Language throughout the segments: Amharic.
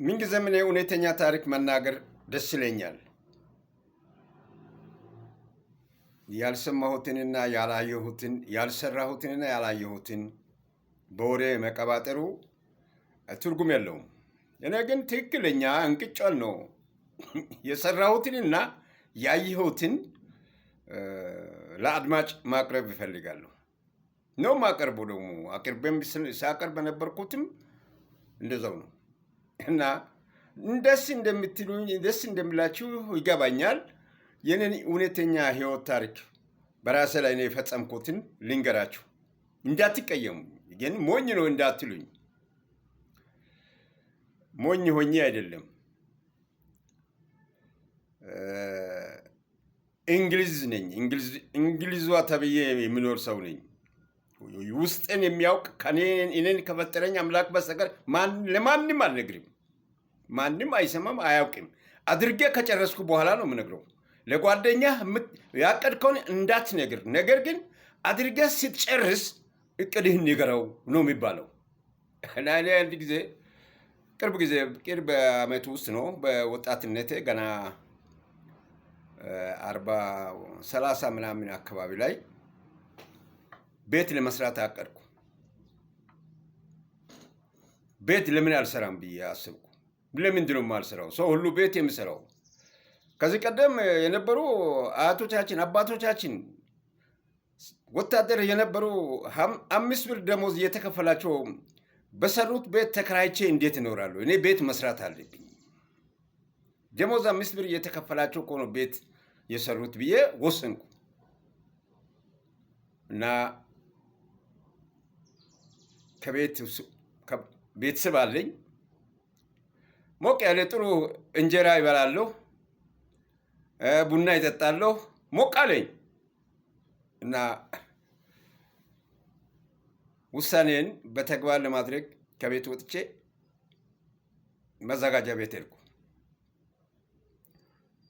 ምንጊዜም እኔ እውነተኛ ታሪክ መናገር ደስ ይለኛል። ያልሰማሁትንና ያላየሁትን ያልሰራሁትንና ያላየሁትን በወሬ መቀባጠሩ ትርጉም የለውም። እኔ ግን ትክክለኛ እንቅጫል ነው የሰራሁትንና ያየሁትን ለአድማጭ ማቅረብ ይፈልጋለሁ። ነው ማቀርበው ደግሞ አቅርቤም ሳቀርብ በነበርኩትም እንደዛው ነው እና ደስ እንደምትሉኝ ደስ እንደምላችሁ ይገባኛል። የኔን እውነተኛ ህይወት ታሪክ በራሴ ላይ ነው የፈጸምኩትን ልንገራችሁ። እንዳትቀየሙ ግን ሞኝ ነው እንዳትሉኝ። ሞኝ ሆኜ አይደለም። እንግሊዝ ነኝ። እንግሊዟ ተብዬ የሚኖር ሰው ነኝ። ውስጥን የሚያውቅ እኔን ከፈጠረኝ አምላክ በስተቀር ለማንም አልነግርም። ማንም አይሰማም አያውቅም። አድርጌ ከጨረስኩ በኋላ ነው የምነግረው። ለጓደኛ ያቀድከውን እንዳትነግር፣ ነገር ግን አድርጌ ስትጨርስ እቅድህን ንገረው ነው የሚባለው። እና አንድ ጊዜ ቅርብ ዓመት ውስጥ ነው በወጣትነቴ ገና 30 ምናምን አካባቢ ላይ ቤት ለመስራት አቀድኩ። ቤት ለምን አልሰራም ብዬ አስብኩ። ለምንድን ነው የማልሰራው? ሰው ሁሉ ቤት የሚሰራው። ከዚህ ቀደም የነበሩ አያቶቻችን አባቶቻችን ወታደር የነበሩ 5 ብር ደሞዝ እየተከፈላቸው በሰሩት ቤት ተከራይቼ እንዴት እኖራለሁ? እኔ ቤት መስራት አለብኝ። ደሞዝ 5 ብር እየተከፈላቸው እኮ ነው ቤት የሰሩት ብዬ ወሰንኩ እና ቤተሰብ አለኝ። ሞቅ ያለ ጥሩ እንጀራ ይበላለሁ፣ ቡና ይጠጣለሁ። ሞቅ አለኝ እና ውሳኔን በተግባር ለማድረግ ከቤት ወጥቼ መዘጋጃ ቤት ሄድኩ።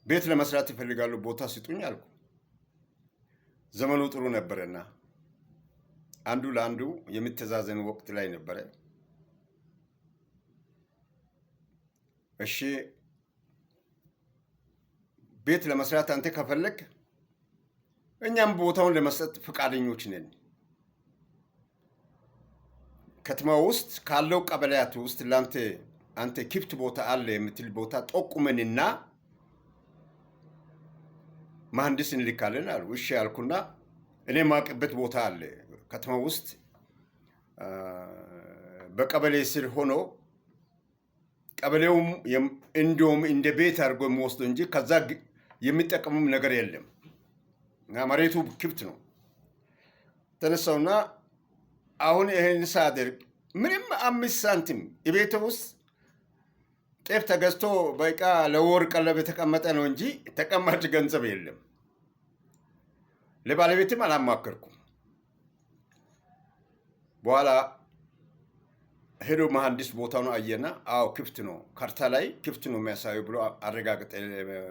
ቤት ለመስራት ይፈልጋሉ፣ ቦታ ስጡኝ አልኩ። ዘመኑ ጥሩ ነበረና አንዱ ለአንዱ የሚተዛዘን ወቅት ላይ ነበረ። እሺ ቤት ለመስራት አንተ ከፈለግ እኛም ቦታውን ለመስጠት ፈቃደኞች ነን። ከተማ ውስጥ ካለው ቀበሌያት ውስጥ አንተ ክፍት ቦታ አለ የምትል ቦታ ጠቁመንና መሐንዲስ እንልካለን አሉ። እሺ ያልኩና እኔ ማቅበት ቦታ አለ ከተማ ውስጥ በቀበሌ ስር ሆኖ ቀበሌውም እንደውም እንደ ቤት አድርጎ የሚወስደው እንጂ ከዛ የሚጠቀሙም ነገር የለም እና መሬቱ ክፍት ነው። ተነሳውና አሁን ይህን ሳደርግ ምንም 5 ሳንቲም የቤት ውስጥ ጤፍ ተገዝቶ በቃ ለወር ቀለብ የተቀመጠ ነው እንጂ ተቀማጭ ገንዘብ የለም። ለባለቤትም አላማከርኩም። በኋላ ሄዶ መሐንዲስ ቦታውን አየና አዎ ክፍት ነው፣ ካርታ ላይ ክፍት ነው የሚያሳዩ ብሎ አረጋግጠ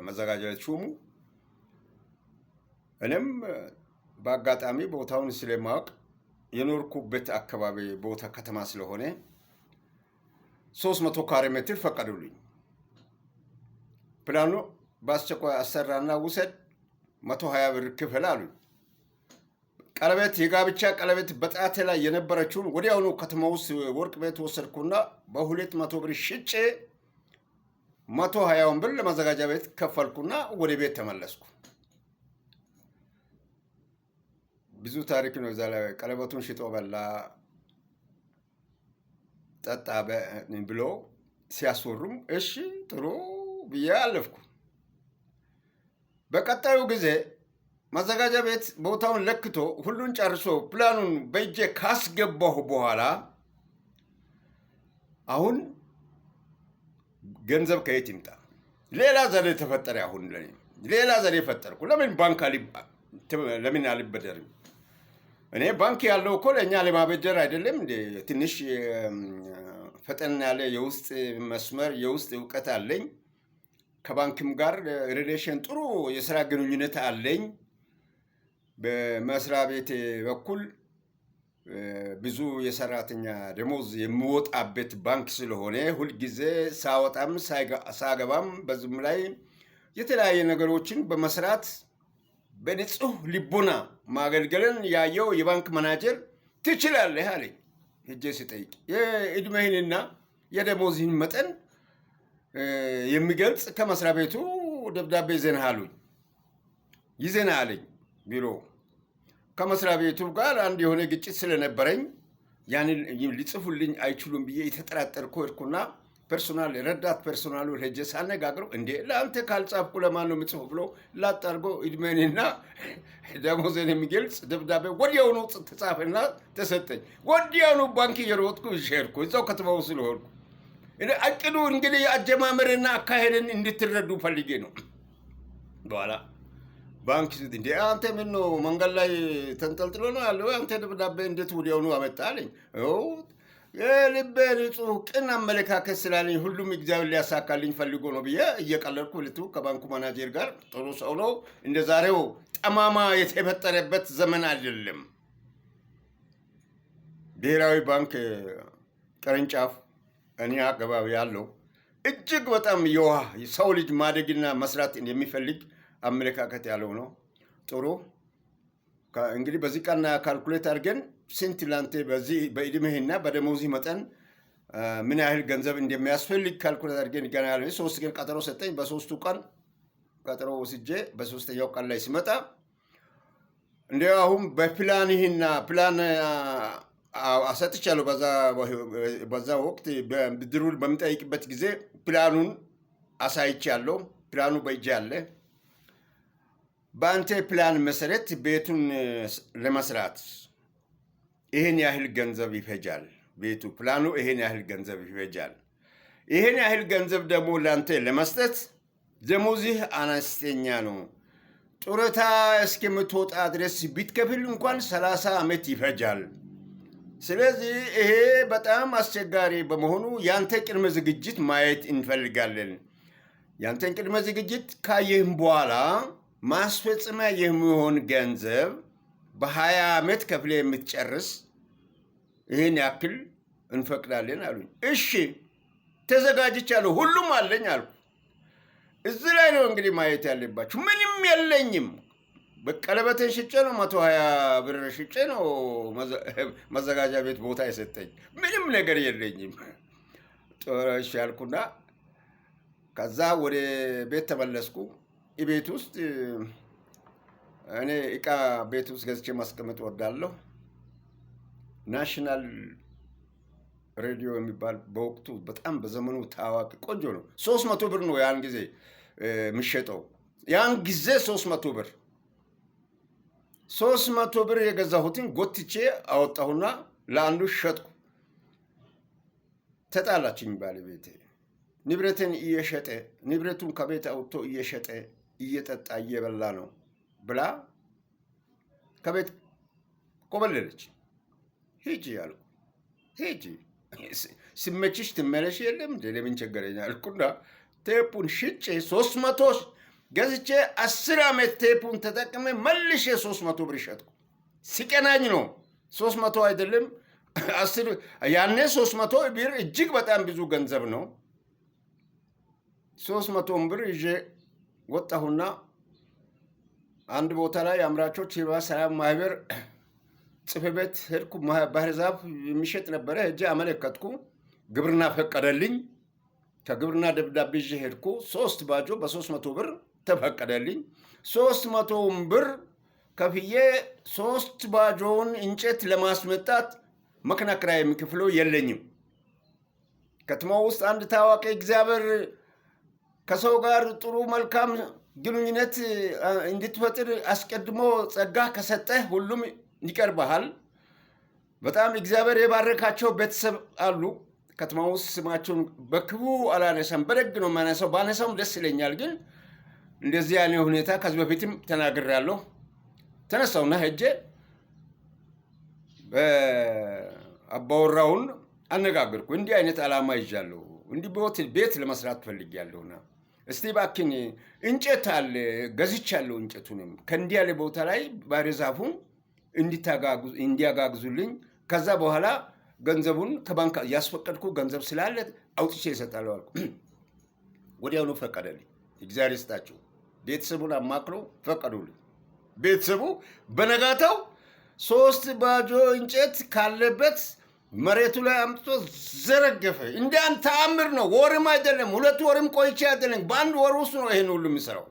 መዘጋጃ ቤት ሹሙ። እኔም በአጋጣሚ ቦታውን ስለማወቅ የኖርኩበት አካባቢ ቦታ ከተማ ስለሆነ 300 ካሬ ሜትር ፈቀዱልኝ። ፕላኑ በአስቸኳይ አሰራና ውሰድ 120 ብር ክፈል አሉኝ። ቀለበት የጋብቻ ቀለበት በጣቴ ላይ የነበረችውን ወዲያውኑ ከተማ ውስጥ ወርቅ ቤት ወሰድኩና በ200 ብር ሽጬ 120 ብር ለማዘጋጃ ቤት ከፈልኩና ወደ ቤት ተመለስኩ። ብዙ ታሪክ ነው እዛ ላይ። ቀለበቱን ሽጦ በላ ጠጣ ብሎ ሲያስወሩም እሺ ጥሩ ብዬ አለፍኩ። በቀጣዩ ጊዜ ማዘጋጃ ቤት ቦታውን ለክቶ ሁሉን ጨርሶ ፕላኑን በእጄ ካስገባሁ በኋላ አሁን ገንዘብ ከየት ይምጣ? ሌላ ዘዴ ተፈጠረ። አሁን ሌላ ዘዴ ፈጠርኩ። ለምን አልበደርም? እኔ ባንክ ያለው እኮ ለእኛ ለማበደር አይደለም እንዴ? ትንሽ ፈጠን ያለ የውስጥ መስመር የውስጥ እውቀት አለኝ። ከባንክም ጋር ሪሌሽን ጥሩ የስራ ግንኙነት አለኝ። በመስሪያ ቤት በኩል ብዙ የሰራተኛ ደሞዝ የሚወጣበት ባንክ ስለሆነ ሁልጊዜ ሳወጣም ሳገባም በዚህም ላይ የተለያየ ነገሮችን በመስራት በንጹህ ልቦና ማገልገልን ያየው የባንክ ማናጀር ትችላለህ አለኝ። ሄጄ ስጠይቅ የዕድሜህንና የደሞዝህን መጠን የሚገልጽ ከመስሪያ ቤቱ ደብዳቤ ይዘንሃል አሉኝ። ይዘና አለኝ ቢሮ ከመስሪያ ቤቱ ጋር አንድ የሆነ ግጭት ስለነበረኝ ያንን ሊጽፉልኝ አይችሉም ብዬ የተጠራጠርኩ ሄድኩና ረዳት ፐርሶናሉ ሄጄ ሳነጋግረው እንዴ ለአንተ ካልጻፍኩ ለማን ነው የምጽፉ ብሎ ላጣርጎ ዕድሜንና ደሞዝን የሚገልጽ ደብዳቤ ወዲያውኑ ተጻፈና ተሰጠኝ። ወዲያውኑ ባንክ እየሮጥኩ ሄድኩ። እዛው ከተማው ስለሆንኩ አቅዱ እንግዲህ አጀማመርና አካሄድን እንድትረዱ ፈልጌ ነው። በኋላ ባንክ እንዴ አንተ ምን ነው መንገድ ላይ ተንጠልጥሎ ነው ያለው? አንተ ደብዳቤ እንዴት ወዲያውኑ አመጣ አለኝ። የልቤ ንጹህ ቅን አመለካከት ስላለኝ ሁሉም እግዚአብሔር ሊያሳካልኝ ፈልጎ ነው ብዬ እየቀለድኩ ልቱ ከባንኩ ማናጀር ጋር ጥሩ ሰው ነው። እንደ ዛሬው ጠማማ የተፈጠረበት ዘመን አይደለም። ብሔራዊ ባንክ ቅርንጫፍ እኔ አካባቢ ያለው እጅግ በጣም የዋህ ሰው ልጅ ማደግና መስራት የሚፈልግ አመለካከት ያለው ነው። ጥሩ እንግዲህ በዚህ ቀን ካልኩሌት አድርገን ስንት ላንተ በዚህ በዕድሜህና በደሞዝህ መጠን ምን ያህል ገንዘብ እንደሚያስፈልግ ካልኩሌት አድርገን ገና ያለ 3 ቀን ቀጠሮ ሰጠኝ። በ3ቱ ቀን ቀጠሮ ወስጄ በ3ኛው ቀን ላይ ሲመጣ እንደው አሁን በፕላንህና ፕላን አሰጥቻለሁ። በዛ ወቅት ብድሩን በምጠይቅበት ጊዜ ፕላኑን አሳይቻለሁ። ፕላኑ በእጄ አለ። በአንተ ፕላን መሰረት ቤቱን ለመስራት ይሄን ያህል ገንዘብ ይፈጃል። ቤቱ ፕላኑ ይሄን ያህል ገንዘብ ይፈጃል። ይሄን ያህል ገንዘብ ደግሞ ለአንተ ለመስጠት ደሞዝህ አነስተኛ ነው። ጡረታ እስከምትወጣ ድረስ ቢትከፍል እንኳን 30 ዓመት ይፈጃል። ስለዚህ ይሄ በጣም አስቸጋሪ በመሆኑ ያንተ ቅድመ ዝግጅት ማየት እንፈልጋለን። ያንተን ቅድመ ዝግጅት ካየህም በኋላ ማስፈጸሚያ የሚሆን ገንዘብ በ20 ዓመት ከፍለ የምትጨርስ ይህን ያክል እንፈቅዳለን አሉኝ። እሺ ተዘጋጅቻለሁ፣ ሁሉም አለኝ አልኩ። እዚህ ላይ ነው እንግዲህ ማየት ያለባችሁ። ምንም የለኝም። በቀለበትን ሽጬ ነው 120 ብር ሽጬ ነው መዘጋጃ ቤት ቦታ የሰጠኝ። ምንም ነገር የለኝም። ጥሩሽ ያልኩና ከዛ ወደ ቤት ተመለስኩ። ቤት ውስጥ እኔ እቃ ቤት ውስጥ ገዝቼ ማስቀመጥ ወዳለሁ። ናሽናል ሬዲዮ የሚባል በወቅቱ በጣም በዘመኑ ታዋቂ ቆንጆ ነው። 300 ብር ነው ያን ጊዜ የሚሸጠው። ያን ጊዜ 300 ብር 300 ብር የገዛሁትን ጎትቼ አወጣሁና ለአንዱ ሸጥኩ። ተጣላችኝ ባለቤቴ። ንብረቱን ከቤት አውጥቶ እየሸጠ እየጠጣ እየበላ ነው ብላ ከቤት ኮበለለች። ሂጂ አልኩ። ሂጂ ሲመችሽ ትመለሽ የለም እንደ ለምን ቸገረኝ አልኩና ቴፑን ሽጬ 300 ገዝቼ 10 ዓመት ቴፑን ተጠቅሜ መልሼ 300 ብር ሸጥኩ። ሲቀናኝ ነው 300 አይደለም 10 ያኔ 300 ብር እጅግ በጣም ብዙ ገንዘብ ነው። 300 ብር ይዤ ወጣሁና አንድ ቦታ ላይ አምራቾች ህብረት ሰላም ማህበር ጽሕፈት ቤት ሄድኩ። ባህር ዛፍ የሚሸጥ ነበረ። ሄጄ አመለከትኩ። ግብርና ፈቀደልኝ። ከግብርና ደብዳቤ ይዤ ሄድኩ። 3 ባጆ በ300 ብር ተፈቀደልኝ። 300 ብር ከፍዬ 3 ባጆውን እንጨት ለማስመጣት መኪና ኪራይ የሚከፍለው የለኝም። ከተማው ውስጥ አንድ ታዋቂ እግዚአብሔር ከሰው ጋር ጥሩ መልካም ግንኙነት እንድትፈጥር አስቀድሞ ጸጋ ከሰጠህ ሁሉም ይቀርብሃል። በጣም እግዚአብሔር የባረካቸው ቤተሰብ አሉ። ከተማ ውስጥ ስማቸውን በክቡ አላነሳም፣ በደግ ነው የማነሳው። ባነሳውም ደስ ይለኛል። ግን እንደዚህ ያለ ሁኔታ ከዚህ በፊትም ተናግሬያለሁ። ተነሳውና ሄጄ አባወራውን አነጋገርኩ። እንዲህ አይነት ዓላማ ይዣለሁ፣ እንዲህ ቤት ለመስራት ፈልጌያለሁና እስቲ እባክህን እንጨት አለ ገዝቻለሁ። እንጨቱንም ከእንዲህ ያለ ቦታ ላይ ባህር ዛፉን እንዲያጋግዙልኝ ከዛ በኋላ ገንዘቡን ከባንክ ያስፈቀድኩ ገንዘብ ስላለ አውጥቼ እሰጣለሁ አልኩ። ወዲያውኑ ፈቀደልኝ። እግዚአብሔር ይስጣቸው። ቤተሰቡን አማክሮ ፈቀዱልኝ። ቤተሰቡ በነጋታው 3 ባጆ እንጨት ካለበት መሬቱ ላይ አምጥቶ ዘረገፈ። እንደ ተአምር ነው። ወርም አይደለም 2 ወርም ቆይቼ አይደለም፣ በአንድ ወር ውስጥ ነው ይሄን ሁሉ የሚሰራው።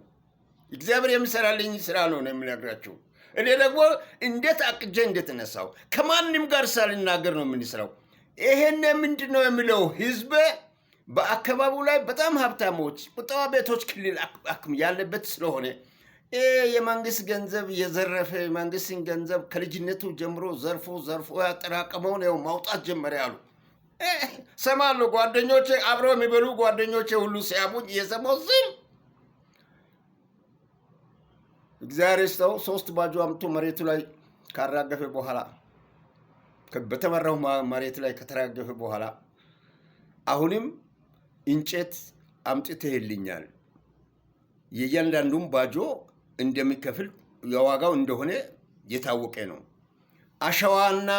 እግዚአብሔር የሚሰራልኝ ስራ ነው የምነግራቸው። እኔ ደግሞ እንዴት አቅጄ እንደተነሳው ከማንም ጋር ሳልናገር ነው የምንሰራው። ይሄን ምንድን ነው የሚለው ህዝብ በአካባቢው ላይ በጣም ሀብታሞች ቁጠባ ቤቶች ክልል ያለበት ስለሆነ የመንግስት ገንዘብ የዘረፈ መንግስትን ገንዘብ ከልጅነቱ ጀምሮ ዘርፎ ያጠራቀመው ነው ማውጣት ጀመረ ያሉ ሰማሉ። ጓደኞቼ አብረው የሚበሉ ጓደኞቼ ሁሉ ሲያሙኝ እየሰማሁ ዝም። እግዚአብሔር ይስጠው 3 ባጆ አምጥቶ መሬቱ ላይ ካራገፈ በኋላ በተመራው መሬት ላይ ከተራገፈ በኋላ አሁንም እንጨት አምጥተህልኛል፣ የእያንዳንዱም ባጆ እንደሚከፍል የዋጋው እንደሆነ የታወቀ ነው። አሸዋና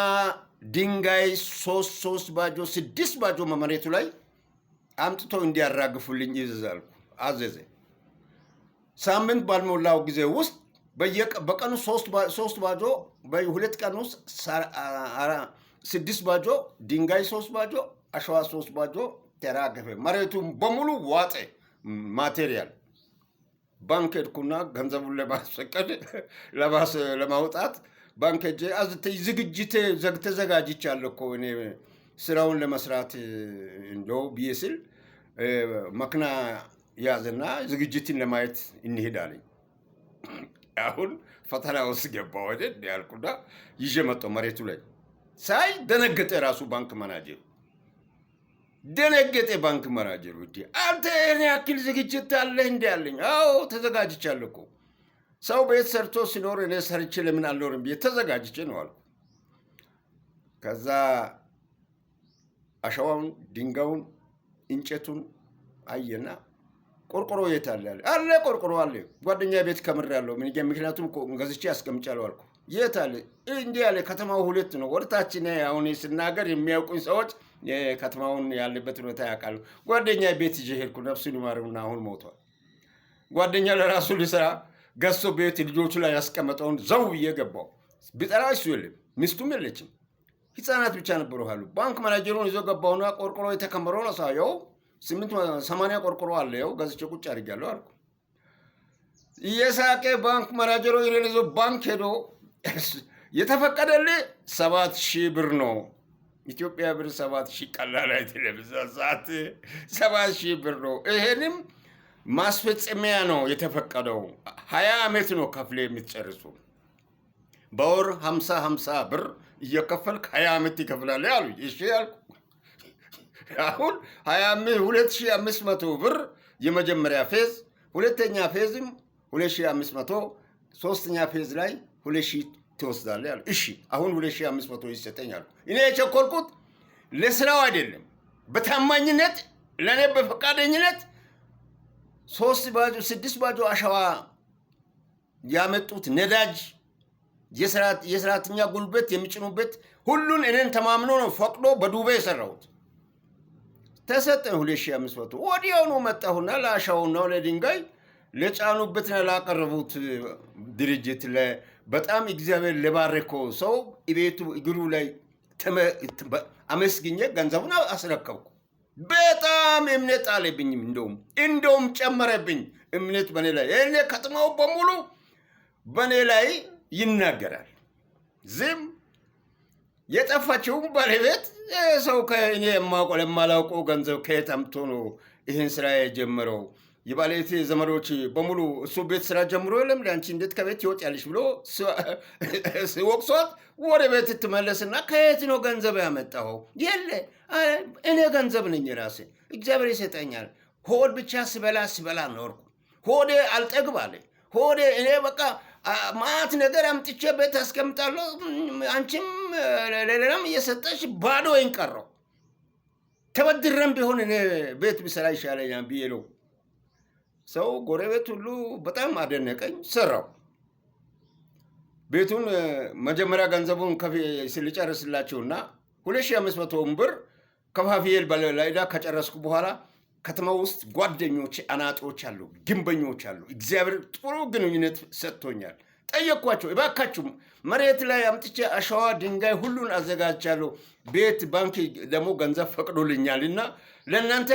ድንጋይ 3 ባጆ 6 ባጆ መሬቱ ላይ አምጥቶ እንዲያራግፉልኝ ይዘዛል አዘዘ። ሳምንት ባልሞላው ጊዜ ውስጥ በቀኑ 3 ባጆ በ2 ቀን ውስጥ 6 ባጆ ድንጋይ 3 ባጆ አሸዋ 3 ባጆ ተራገፈ። መሬቱን በሙሉ ዋጠ። ማቴሪያል ባንክ ሄድኩና ገንዘቡን ለማስፈቀድ ለማውጣት ባንክ ሄጄ ዝግጅት ተዘጋጅቻለሁ እኮ እኔ ስራውን ለመስራት እንደው ብዬ ስል መኪና ያዘና ዝግጅትን ለማየት እንሄዳለን። አሁን ፈተና ውስጥ ገባሁ አይደል ያልኩና ይዤ መጣሁ። መሬቱ ላይ ሳይ ደነገጠ። ራሱ ባንክ ማናጀር ደነገጠ። ባንክ ማናጀሩ አንተ እኔ ያክል ዝግጅት አለህ እንዴ አለኝ። አዎ ተዘጋጅቻለሁ እኮ ሰው ቤት ሰርቶ ሲኖር እኔ ሰርቼ ለምን አልኖርም ብዬ ተዘጋጅቼ ነው አልኩ። ከዛ አሸዋውን ድንጋዩን እንጨቱን አየና ቆርቆሮ የት አለ አለ ቆርቆሮ አለ ጓደኛ ቤት ከምር ያለው ምክንያቱም ገዝቼ አስቀምጫለሁ አልኩ። የት አለ እንዲህ ያለ ከተማው 2 ነው ወርታችን አሁን ስናገር የሚያውቁኝ ሰዎች ከተማውን ያለበት ሁኔታ ያውቃሉ። ጓደኛ ቤት ይዤ ሄድኩ። ነፍሱን ይማረውና አሁን ሞቷል። ጓደኛ ለራሱ ሊሰራ ገሶ ቤት ልጆቹ ላይ ያስቀመጠውን ዘው እየገባው ቢጠራ እሱ የለም ሚስቱም የለችም፣ ህፃናት ብቻ ነበሩ አሉ። ባንክ ማናጀሩን ይዞ ገባውና ቆርቆሮ የተከመረው ነው ሳየው 880 ቆርቆሮ አለ ያው ገዝቼ ቁጭ አድርጋለሁ አልኩ። እየሳቀ ባንክ ማናጀሩ ይሄን ይዞ ባንክ ሄዶ የተፈቀደልህ 7000 ብር ነው ኢትዮጵያ ብር 7000 ቀላል አይደለም። ዛት 7000 ብር ነው። ይሄንም ማስፈጸሚያ ነው የተፈቀደው። 20 ዓመት ነው ከፍለ የምትጨርሱ። በወር 50 ብር እየከፈልክ 20 ዓመት ይከፍላል ያሉ። እሺ ያልኩ። አሁን 2500 ብር የመጀመሪያ ፌዝ፣ ሁለተኛ ፌዝም 2500፣ ሶስተኛ ፌዝ ላይ 2000 ትወስዳለህ ያሉ። እሺ አሁን 2500 ይሰጠኛል። እኔ የቸኮልኩት ለስራው አይደለም፣ በታማኝነት ለኔ በፈቃደኝነት 6 ባጆ አሸዋ ያመጡት ነዳጅ የሰራተኛ ጉልበት የሚጭኑበት ሁሉን እኔን ተማምኖ ነው ፈቅዶ በዱቤ የሰራሁት። ተሰጠኝ 2500። ወዲያውኑ መጣሁና ለአሸዋውና ለድንጋይ ለጫኑበትና ላቀረቡት ድርጅት በጣም እግዚአብሔር ለባረከው ሰው ቤቱ እግሩ ላይ አመስግኜ ገንዘቡን አስረከብኩ። በጣም እምነት አለብኝ። እንደውም ጨመረብኝ እምነት በኔ ላይ። እኔ ከተማው በሙሉ በኔ ላይ ይናገራል። ዝም የጠፋችውም ባለቤት ሰው ከእኔ የማላውቀው ገንዘብ ከየት አምጥቶ ነው ይህን ስራ የጀመረው? የባለቤቴ ዘመዶች በሙሉ እሱ ቤት ስራ ጀምሮ የለም ለአንቺ እንዴት ከቤት ይወጣልሽ ብሎ ሲወቅሷት ወደ ቤት ትመለስና ከየት ነው ገንዘብ ያመጣው? የለ እኔ ገንዘብ ነኝ ራሴ እግዚአብሔር ይሰጠኛል። ሆድ ብቻ ስበላ ኖርኩ። ሆዴ አልጠግብ አለ። ሆዴ እኔ በቃ ማት ነገር አምጥቼ ቤት አስቀምጣለሁ፣ አንቺም ለሌላም እየሰጠሽ ባዶ ይንቀረው። ተበድረም ቢሆን እኔ ቤት ብሰራ ይሻለኛል ብዬ ነው። ሰው ጎረቤት ሁሉ በጣም አደነቀኝ። ሰራው። ቤቱን መጀመሪያ ገንዘቡን ስልጨርስላቸውና 2500 ብር ከፋፊል በላይዳ ከጨረስኩ በኋላ ከተማ ውስጥ ጓደኞች አናጦች አሉ፣ ግንበኞች አሉ። እግዚአብሔር ጥሩ ግንኙነት ሰጥቶኛል። ጠየኳቸው፣ እባካችሁ መሬት ላይ አምጥቼ አሸዋ ድንጋይ ሁሉን አዘጋጅቻለሁ፣ ቤት ባንክ ደግሞ ገንዘብ ፈቅዶልኛልና ለእናንተ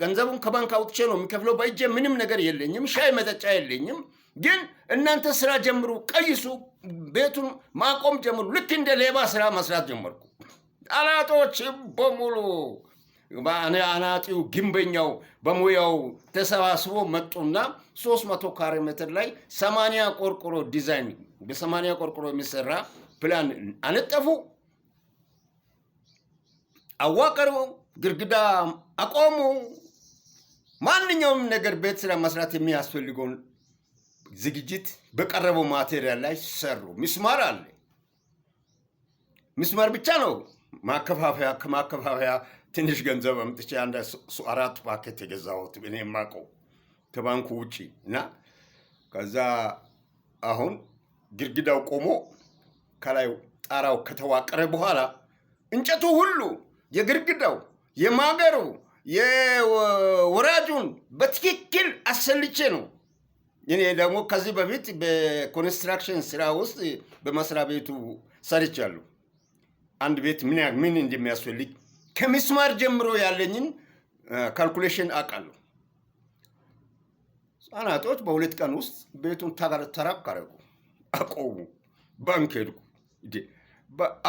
ገንዘቡን ከባንክ አውጥቼ ነው የሚከፍለው። በእጄ ምንም ነገር የለኝም፣ ሻይ መጠጫ የለኝም። ግን እናንተ ስራ ጀምሩ፣ ቀይሱ፣ ቤቱን ማቆም ጀምሩ። ልክ እንደ ሌባ ስራ መስራት ጀመርኩ። አናጦች በሙሉ አናጢው ግንበኛው በሙያው ተሰባስቦ መጡና 300 ካሬ ሜትር ላይ 80 ቆርቆሮ ዲዛይን በ80 ቆርቆሮ የሚሰራ ፕላን አነጠፉ፣ አዋቀሩ፣ ግድግዳ አቆሙ። ማንኛውም ነገር ቤት ስራ መስራት የሚያስፈልገውን ዝግጅት በቀረበው ማቴሪያል ላይ ሰሩ። ምስማር አለ። ምስማር ብቻ ነው ማከፋፈያ። ከማከፋፈያ ትንሽ ገንዘብ አምጥቼ 4 ፓኬት የገዛሁት እኔ የማውቀው ከባንኩ ውጪ እና ከዛ አሁን ግድግዳው ቆሞ ከላይ ጣራው ከተዋቀረ በኋላ እንጨቱ ሁሉ የግድግዳው የማገሩ የወራጁን በትክክል አሰልቼ ነው። እኔ ደግሞ ከዚህ በፊት በኮንስትራክሽን ስራ ውስጥ በመስሪያ ቤቱ ሰርቻለሁ። አንድ ቤት ምን እንደሚያስፈልግ ከምስማር ጀምሮ ያለኝን ካልኩሌሽን አውቃለሁ። አናጦች በ2 ቀን ውስጥ ቤቱን ተረከቡ፣ አቆሙ። ባንክ ሄድኩ።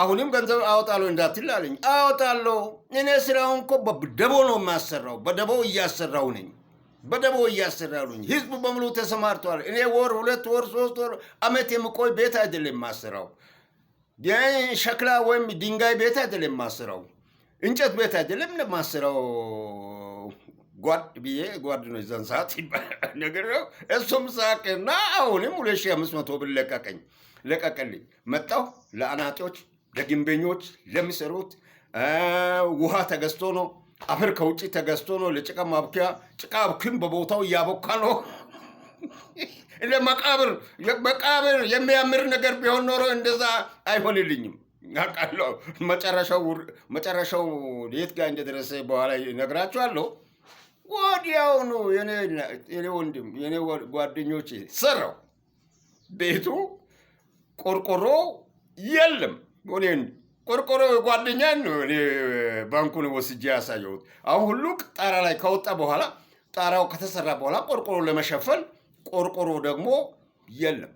አሁንም ገንዘብ አወጣለሁ እንዳትል አለኝ። አወጣለሁ። እኔ ስራውን እኮ በደቦ ነው የማሰራው። በደቦ እያሰራው ነኝ። ህዝቡ በሙሉ ተሰማርቷል። እኔ ወር 2 ወር 3 ወር አመት የምቆይ ቤት አይደለም የማሰራው። ሸክላ ወይም ድንጋይ ቤት አይደለም የማሰራው። እንጨት ቤት አይደለም የማሰራው። ጓድ ነው የዛን ሰዓት ነገር ነው። እሱም ሳቅና አሁንም 2500 ብር ለቀቀልኝ። መጣሁ ለአናጢዎች፣ ለግንበኞች ለሚሰሩት ውሃ ተገዝቶ ነው፣ አፈር ከውጭ ተገዝቶ ነው። ለጭቃ ማብኪያ ጭቃ አብክም በቦታው እያቦካ ነው። ለመቃብር የሚያምር ነገር ቢሆን ኖሮ እንደዛ አይሆንልኝም። አውቃለሁ። መጨረሻው የት ጋር እንደደረሰ በኋላ እነግራችኋለሁ። ወዲያውኑ የኔ ወንድም የኔ ጓደኞቼ ሰራው። ቤቱ ቆርቆሮ የለም። ቆርቆሮ ጓደኛ ነው። እኔ ባንኩን ወስጄ ያሳየሁት። አሁን ሁሉ ጣራ ላይ ከወጣ በኋላ ጣራው ከተሰራ በኋላ ቆርቆሮ ለመሸፈን ቆርቆሮ ደግሞ የለም።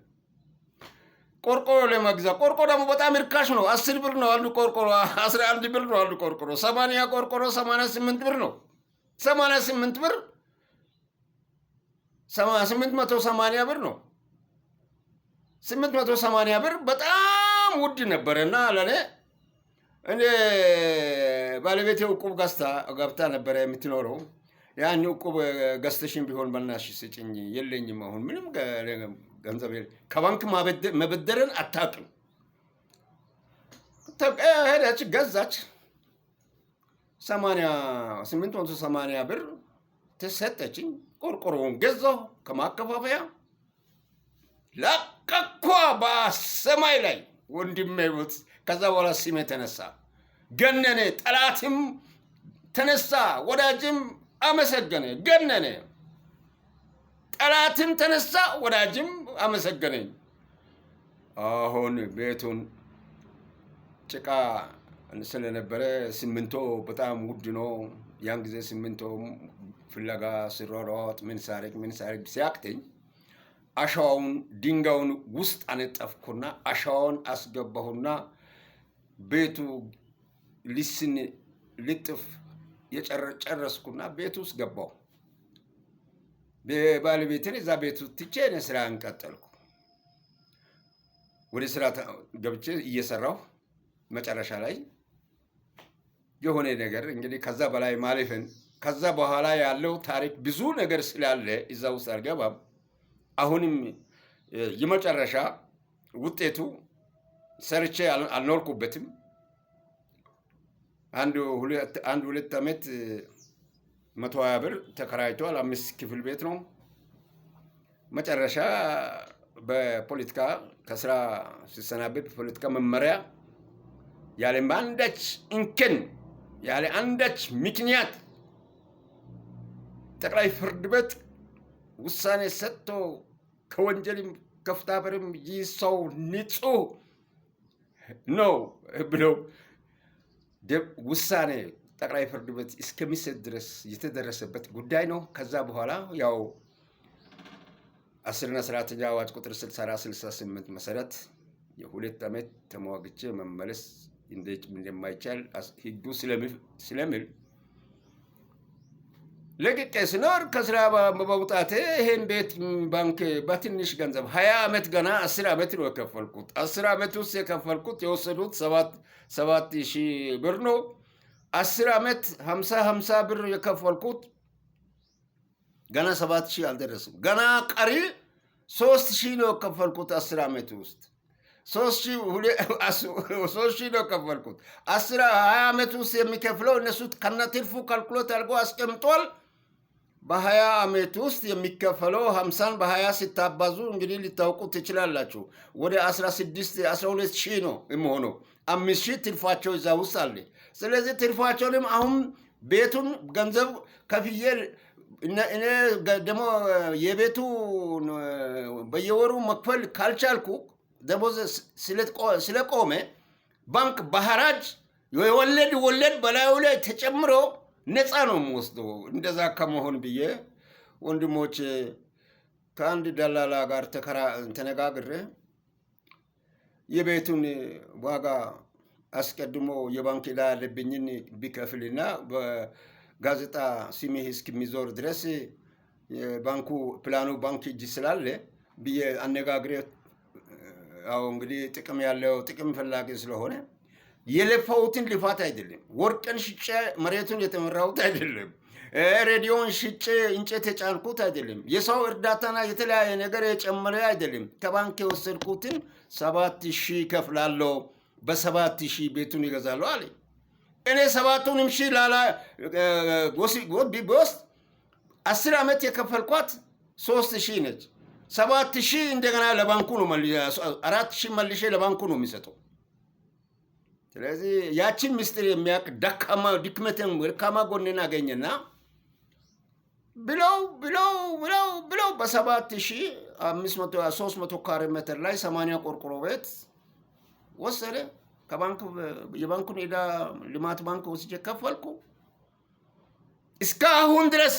ቆርቆሮ ለመግዛት ቆርቆሮ ደግሞ በጣም ርካሽ ነው። 10 ብር ነው አንዱ ቆርቆሮ፣ 11 ብር ነው አንዱ ቆርቆሮ። 80 ቆርቆሮ 88 ብር ነው። 88 ብር 880 ብር ነው። 880 ብር በጣም ውድ ነበረና ለኔ እኔ ባለቤቴ ዕቁብ ገብታ ነበረ የምትኖረው። ያን ዕቁብ ገዝተሽን ቢሆን በእናትሽ ስጭኝ፣ የለኝም አሁን ምንም ገንዘብ ከባንክ መበደርን አታውቅም። ሄደች ገዛች። 880 ብር ተሰጠችኝ። ቆርቆሮውን ገዛሁ ከማከፋፈያ ለቀኳ በሰማይ ላይ ወንድሜ ሞት። ከዛ በኋላ ስሜ ተነሳ፣ ገነነ። ጠላትም ተነሳ፣ ወዳጅም አመሰገነ፣ ገነነ። ጠላትም ተነሳ፣ ወዳጅም አመሰገነኝ። አሁን ቤቱን ጭቃ ስለነበረ ሲሚንቶ በጣም ውድ ነው። ያን ጊዜ ሲሚንቶ ፍለጋ ስሯሯጥ ምን ሳረግ ሲያቅተኝ አሸዋውን ድንጋዩን ውስጥ አነጠፍኩና አሸዋውን አስገባሁና ቤቱ ሊስን ልጥፍ የጨረስኩና ቤቱ ውስጥ ገባሁ። ባለቤቴን እዛ ቤቱ ትቼ እኔ ስራ እንቀጠልኩ። ወደ ስራ ገብቼ እየሰራሁ መጨረሻ ላይ የሆነ ነገር እንግዲህ ከዛ በላይ ማለፍን ከዛ በኋላ ያለው ታሪክ ብዙ ነገር ስላለ እዛ ውስጥ አልገባም። አሁንም የመጨረሻ ውጤቱ ሰርቼ አልኖርኩበትም። አንድ 2 ዓመት 120 ብር ተከራይቷል። 5 ክፍል ቤት ነው። መጨረሻ በፖለቲካ ከስራ ሲሰናበት ፖለቲካ መመሪያ ያለ አንዳች እንከን ያለ አንዳች ምክንያት ጠቅላይ ፍርድ ቤት ውሳኔ ሰጥቶ ከወንጀልም ከፍታበርም ይህ ሰው ንጹህ ነው ብለው ውሳኔ ጠቅላይ ፍርድ ቤት እስከሚሰጥ ድረስ የተደረሰበት ጉዳይ ነው። ከዛ በኋላ ያው 10ኛ ስርዓተኛ አዋጅ ቁጥር 6468 መሰረት የሁለት ዓመት ተሟግቼ መመለስ እንደማይቻል ህጉ ስለሚል ለቅቄ ስኖር ከስራ በመውጣቴ ይሄን ቤት ባንክ በትንሽ ገንዘብ 20 ዓመት ገና 10 ዓመት ነው የከፈልኩት። 10 ዓመት ውስጥ የከፈልኩት የወሰዱት 7000 ብር ነው። 10 ዓመት 50 ብር የከፈልኩት ገና 7000 አልደረስም። ገና ቀሪ 3000 ነው የከፈልኩት 10 ዓመት ውስጥ 3000 ነው የከፈልኩት። 20 ዓመት ውስጥ የሚከፍለው እነሱ ከነትርፉ ካልኩሌት አድርጎ አስቀምጧል። በ20 ዓመት ውስጥ የሚከፈለው 50 በ20 ሲታባዙ እንግዲህ ሊታውቁ ትችላላችሁ። ወደ 12,000 ነው የሚሆነው። 5,000 ትርፋቸው እዛ ውስጥ አለ። ስለዚህ ትርፋቸውንም አሁን ቤቱን ገንዘብ ከፍዬ እኔ ደግሞ የቤቱ በየወሩ መክፈል ካልቻልኩ ደሞዝ ስለቆመ ባንክ በሐራጅ ወለድ በላዩ ላይ ተጨምሮ ነፃ ነው የምወስደው። እንደዛ ከመሆን ብዬ ወንድሞች ከአንድ ደላላ ጋር ተነጋግሬ የቤቱን ዋጋ አስቀድሞ የባንክ ዕዳ ያለብኝን ቢከፍልና በጋዜጣ ስሜ እስከሚዞር ድረስ ባንኩ ፕላኑ ባንክ እጅ ስላለ ብዬ አነጋግሬ አዎ እንግዲህ ጥቅም ያለው ጥቅም ፈላጊ ስለሆነ የለፋውትን ልፋት አይደለም። ወርቅን ሽጬ መሬቱን የተመራሁት አይደለም። ሬዲዮን ሽጬ እንጨት የጫንኩት አይደለም። የሰው እርዳታና የተለያየ ነገር የጨመረ አይደለም። ከባንክ የወሰድኩትን 7,000 ከፍላለሁ፣ በ7,000 ቤቱን ይገዛለሁ አለ። እኔ 7ቱንም ሺህ ላላ ቢወስድ 10 ዓመት የከፈልኳት 3,000 ነች። 7,000 እንደገና ለባንኩ ነው 4,000 መልሼ ለባንኩ ነው የሚሰጠው። ስለዚህ ያችን ምስጢር የሚያውቅ ድክመትን ደካማ ጎንን አገኘና ብለው በ7,300 ካሬ ሜትር ላይ 80 ቆርቆሮ ቤት ወሰደ። ከባንክ የባንኩን ዕዳ ልማት ባንክ ወስጄ ከፈልኩ። እስካሁን ድረስ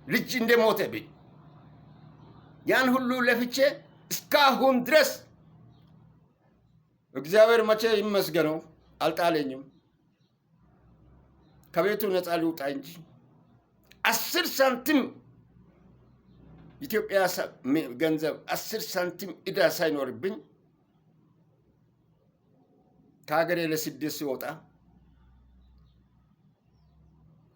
ልጅ እንደሞተብኝ ያን ሁሉ ለፍቼ እስካሁን ድረስ እግዚአብሔር መቼ ይመስገነው አልጣለኝም። ከቤቱ ነፃ ሊውጣ እንጂ 10 ሳንቲም ኢትዮጵያ ገንዘብ 10 ሳንቲም ዕዳ ሳይኖርብኝ ከሀገሬ ለስደት ሲወጣ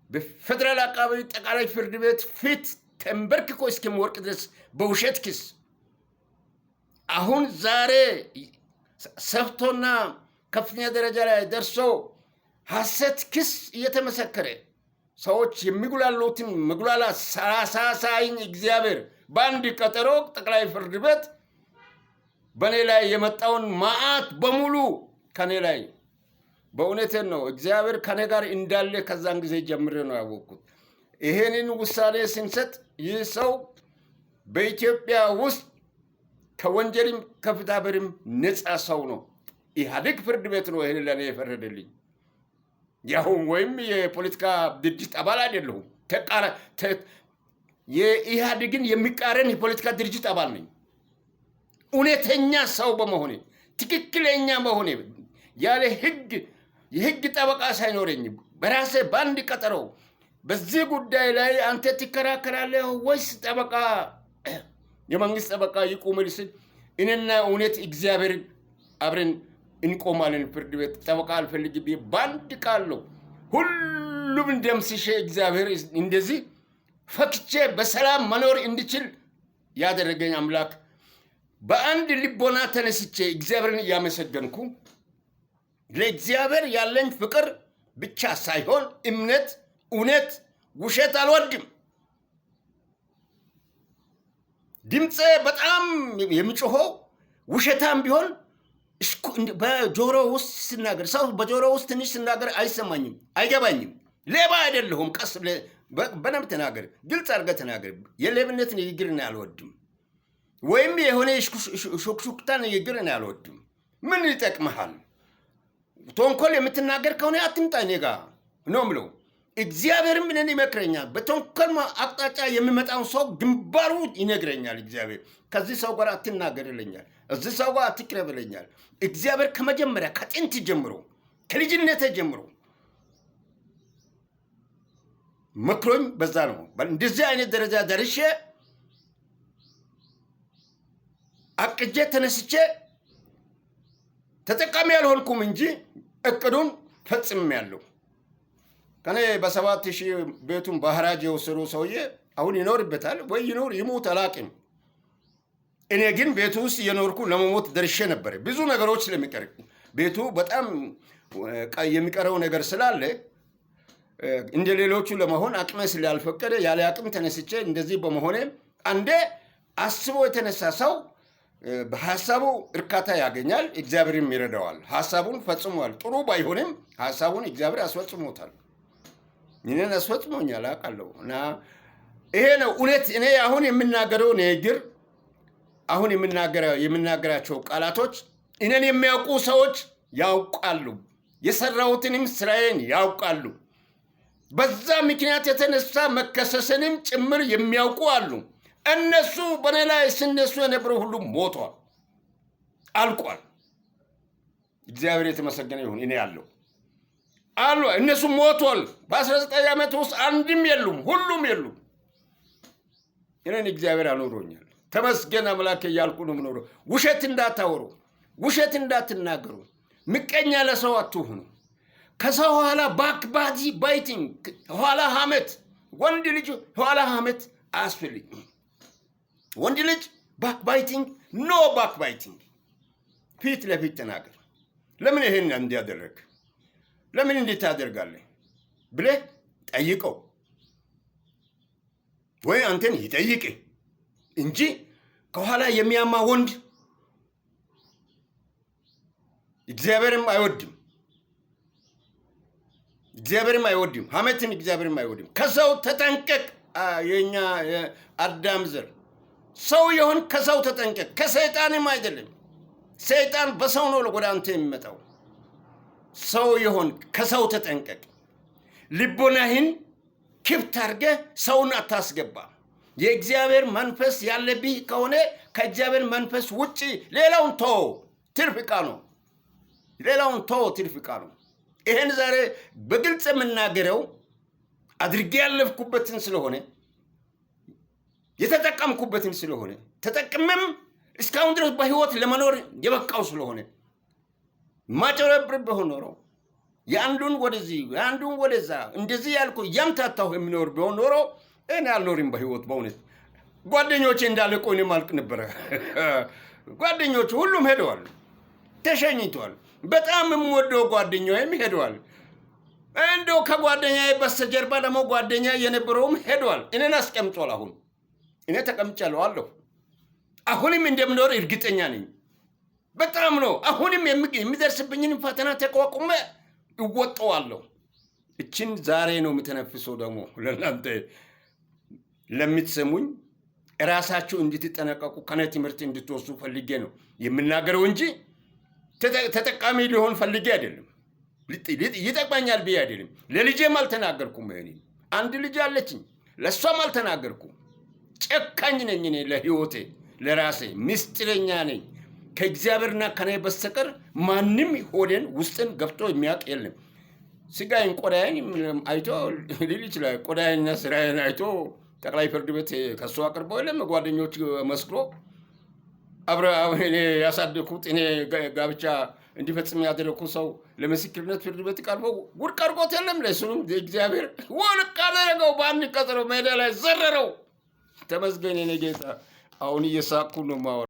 በፌደራል አቃቤ ጠቅላይ ፍርድ ቤት ፊት ተንበርክኮ እስከሚወርቅ ድረስ በውሸት ክስ አሁን ዛሬ ሰፍቶና ከፍተኛ ደረጃ ላይ ደርሶ ሐሰት ክስ እየተመሰከረ ሰዎች የሚጉላሉትን መጉላላት ሳሳይኝ እግዚአብሔር በአንድ ቀጠሮ ጠቅላይ ፍርድ ቤት በእኔ ላይ የመጣውን መዓት በሙሉ ከኔ ላይ በእውነቴን ነው እግዚአብሔር ከኔ ጋር እንዳለ ከዛን ጊዜ ጀምሬ ነው ያወቅኩት። ይሄንን ውሳኔ ስንሰጥ ይህ ሰው በኢትዮጵያ ውስጥ ከወንጀልም ከፍትሐብሔርም ነፃ ሰው ነው። ኢህአዴግ ፍርድ ቤት ነው ይሄን ለኔ የፈረደልኝ። ያሁን ወይም የፖለቲካ ድርጅት አባል አይደለሁም። የኢህአዴግን የሚቃረን የፖለቲካ ድርጅት አባል ነኝ። እውነተኛ ሰው በመሆኔ ትክክለኛ መሆኔ ያለ የህግ ጠበቃ ሳይኖረኝ በራሴ በአንድ ቀጠሮ በዚህ ጉዳይ ላይ አንተ ትከራከራለህ ወይስ ጠበቃ የመንግስት ጠበቃ ይቁምል ስል እኔና እውነት እግዚአብሔር አብረን እንቆማለን። ፍርድ ቤት ጠበቃ አልፈልግም ብዬ በአንድ ቃል ነው ሁሉም ደምስሼ እግዚአብሔር እንደዚህ ፈክቼ በሰላም መኖር እንድችል ያደረገኝ አምላክ በአንድ ልቦና ተነስቼ እግዚአብሔርን እያመሰገንኩ ለእግዚአብሔር ያለኝ ፍቅር ብቻ ሳይሆን እምነት፣ እውነት፣ ውሸት አልወድም። ድምፄ በጣም የሚጮኸው ውሸታም ቢሆን በጆሮ ውስጥ ስናገር ሰው በጆሮ ውስጥ ትንሽ ስናገር አይሰማኝም፣ አይገባኝም። ሌባ አይደለሁም። ቀስ በደንብ ተናገር፣ ግልጽ አድርገህ ተናገር። የሌብነት ንግግር እኔ አልወድም፣ ወይም የሆነ ሹክሹክታ ንግግር እኔ አልወድም። ምን ይጠቅምሃል? ተንኮል የምትናገር ከሆነ አትምጣ እኔ ጋ ነው የምለው። እግዚአብሔርም እኔን ይመክረኛል። በተንኮል አቅጣጫ የሚመጣውን ሰው ግንባሩ ይነግረኛል። እግዚአብሔር ከዚህ ሰው ጋር አትናገር ይለኛል፣ እዚህ ሰው ጋር አትቅረብ ይለኛል። እግዚአብሔር ከመጀመሪያ ከጥንት ጀምሮ ከልጅነቴ ጀምሮ መክሮኝ በዛ ነው እንደዚህ አይነት ደረጃ ደርሼ አቅጄ ተነስቼ ተጠቃሚ ያልሆንኩም እንጂ እቅዱን ፈጽሜያለሁ። ከኔ በ7,000 ቤቱን በሐራጅ የወሰዱ ሰውዬ አሁን ይኖርበታል ወይ ይኖር ይሞት አላቅም። እኔ ግን ቤቱ ውስጥ እየኖርኩ ለመሞት ደርሼ ነበር። ብዙ ነገሮች ስለሚቀር ቤቱ በጣም የሚቀረው ነገር ስላለ እንደ ሌሎቹ ለመሆን አቅሜ ስላልፈቀደ ያለ አቅም ተነስቼ እንደዚህ በመሆኔ አንዴ አስቦ የተነሳ ሰው በሐሳቡ እርካታ ያገኛል፣ እግዚአብሔርም ይረዳዋል። ሐሳቡን ፈጽሟል። ጥሩ ባይሆንም ሐሳቡን እግዚአብሔር አስፈጽሞታል። እኔን አስፈጽሞኛል አውቃለሁ። እና ይሄ ነው እውነት። እኔ አሁን የምናገረው ንግግር አሁን የምናገራቸው ቃላቶች እኔን የሚያውቁ ሰዎች ያውቃሉ፣ የሰራሁትንም ስራዬን ያውቃሉ። በዛ ምክንያት የተነሳ መከሰስንም ጭምር የሚያውቁ አሉ። እነሱ በኔ ላይ ሲነሱ የነበረው ሁሉ ሞቷል፣ አልቋል። እግዚአብሔር የተመሰገነ ይሁን። እኔ ያለው አሉ እነሱ ሞቷል። በ19 ዓመት ውስጥ አንድም የሉም፣ ሁሉም የሉም። እኔን እግዚአብሔር አኖሮኛል። ተመስገን አምላክ እያልኩ ነው የምኖረው። ውሸት እንዳታወሩ፣ ውሸት እንዳትናገሩ፣ ምቀኛ ለሰው አትሁኑ። ከሰው ኋላ ባክባቲ ባይቲንግ ኋላ ሐሜት፣ ወንድ ልጅ ኋላ ሐሜት አያስፈልግም። ወንድ ልጅ ባክባይቲንግ ኖ ባክባይቲንግ፣ ፊት ለፊት ተናገር። ለምን ይሄን እንዲያደርግ ለምን እንዴት ታደርጋለህ ብለህ ጠይቀው፣ ወይ አንተን ይጠይቅህ እንጂ ከኋላ የሚያማ ወንድ እግዚአብሔርም አይወድም። እግዚአብሔርም አይወድም። ሐሜትን እግዚአብሔርም አይወድም። ከሰው ተጠንቀቅ። የኛ አዳም ዘር ሰው የሆን ከሰው ተጠንቀቅ፣ ከሰይጣንም አይደለም። ሰይጣን በሰው ነው ወደ አንተ የሚመጣው። ሰው የሆን ከሰው ተጠንቀቅ። ልቦናህን ክፍት አድርገህ ሰውን አታስገባ። የእግዚአብሔር መንፈስ ያለብህ ከሆነ ከእግዚአብሔር መንፈስ ውጪ ሌላውን ተው፣ ትርፍ ዕቃ ነው። ሌላውን ተው፣ ትርፍ ዕቃ ነው። ይሄን ዛሬ በግልጽ የምናገረው አድርጌ ያለፍኩበትን ስለሆነ የተጠቀምኩበትን ስለሆነ ተጠቅመም እስካሁን ድረስ በህይወት ለመኖር የበቃው ስለሆነ ማጨረብር ቢሆን ኖሮ የአንዱን ወደዚህ የአንዱን ወደዛ እንደዚህ ያልኩ ያምታታሁ የሚኖር ቢሆን ኖሮ እኔ አልኖርም በህይወት። በእውነት ጓደኞቼ እንዳለቁ እኔም አልቅ ነበረ። ጓደኞቹ ሁሉም ሄደዋል፣ ተሸኝተዋል። በጣም የምወደው ጓደኛዬም ሄደዋል። እንደው ከጓደኛዬ በስተጀርባ ደግሞ ጓደኛ የነበረውም ሄደዋል። እኔን አስቀምጧል። አሁን እኔ ተቀምጫለሁ አለሁ። አሁንም እንደምኖር እርግጠኛ ነኝ። በጣም ነው። አሁንም የሚደርስብኝን ፈተና ተቋቁሜ እወጣዋለሁ። እችን ዛሬ ነው የምተነፍሰው። ደግሞ ለእናንተ ለምትሰሙኝ ራሳችሁ እንድትጠነቀቁ ከኔ ትምህርት እንድትወስዱ ፈልጌ ነው የምናገረው እንጂ ተጠቃሚ ሊሆን ፈልጌ አይደለም። ይጠቅመኛል ብዬ አይደለም። ለልጄም አልተናገርኩም። እኔ አንድ ልጅ አለችኝ፣ ለእሷም አልተናገርኩም። ጨካኝ ነኝ እኔ ለህይወቴ፣ ለራሴ ምስጢረኛ ነኝ። ከእግዚአብሔርና ከኔ በስተቀር ማንም ሆዴን ውስጥን ገብቶ የሚያውቅ የለም። ስጋዬን ቆዳዬን አይቶ ሊል ይችላል። ቆዳዬንና ስራዬን አይቶ ጠቅላይ ፍርድ ቤት ከሱ አቅርቦ የለም ጓደኞች መስክሮ እኔ ያሳደኩት እኔ ጋብቻ እንዲፈጽም ያደረኩ ሰው ለምስክርነት ፍርድ ቤት ቀርበው ውድቅ አድርጎት የለም። ለእሱንም እግዚአብሔር ውድቅ አደረገው። በአንድ ቀጠሮ ሜዳ ላይ ዘረረው። ተመስገን የኔ ጌታ። አሁን እየሳቅኩ ነው የማወራው።